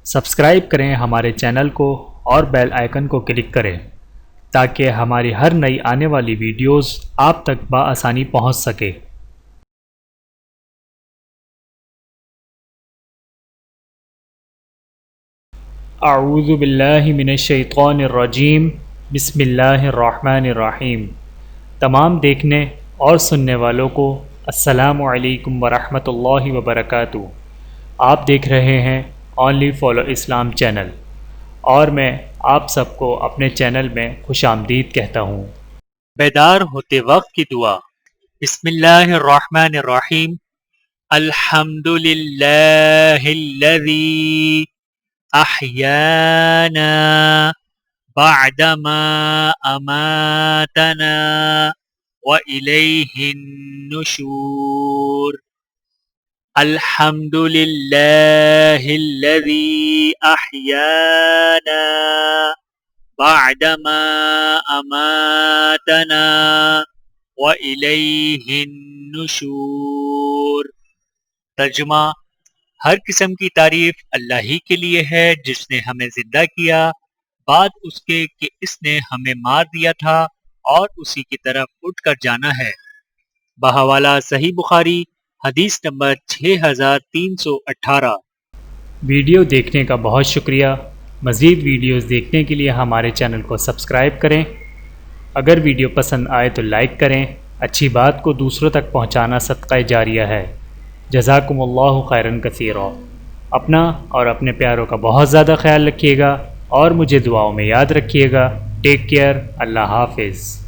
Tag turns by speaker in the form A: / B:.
A: Subscribe کریں ہمارے channel کو اور بیل آئیکن کو کلک کریں تاکہ ہماری ہر نئی آنے والی ویڈیوز آپ تک بآسانی پہنچ سکے۔ اعوذ باللہ من الشیطان الرجیم، بسم اللہ الرحمن الرحیم۔ تمام دیکھنے اور سننے والوں کو السلام علیکم ورحمۃ اللہ وبرکاتہ۔ آپ دیکھ رہے ہیں اونلی فالو اسلام چینل، اور میں آپ سب کو اپنے چینل میں خوش آمدید کہتا ہوں۔ بیدار ہوتے وقت کی دعا۔ بسم اللہ الرحمن الرحیم۔ الحمد للہ الذی احیانا بعدما اماتنا وإلیہ النشور۔ الحمد للہ الذی احیانا بعدما اماتنا وإلیہ النشور۔ ترجمہ: ہر قسم کی تعریف اللہ ہی کے لیے ہے جس نے ہمیں زندہ کیا بعد اس کے کہ اس نے ہمیں مار دیا تھا اور اسی کی طرف اٹھ کر جانا ہے۔ بحوالہ صحیح بخاری حدیث نمبر 6318۔ ویڈیو دیکھنے کا بہت شکریہ۔ مزید ویڈیوز دیکھنے کے لیے ہمارے چینل کو سبسکرائب کریں۔ اگر ویڈیو پسند آئے تو لائک کریں۔ اچھی بات کو دوسروں تک پہنچانا صدقہ جاریہ ہے۔ جزاکم اللہ خیرا کثیرا۔ اپنا اور اپنے پیاروں کا بہت زیادہ خیال رکھیے گا اور مجھے دعاؤں میں یاد رکھیے گا۔ Take care. اللہ حافظ۔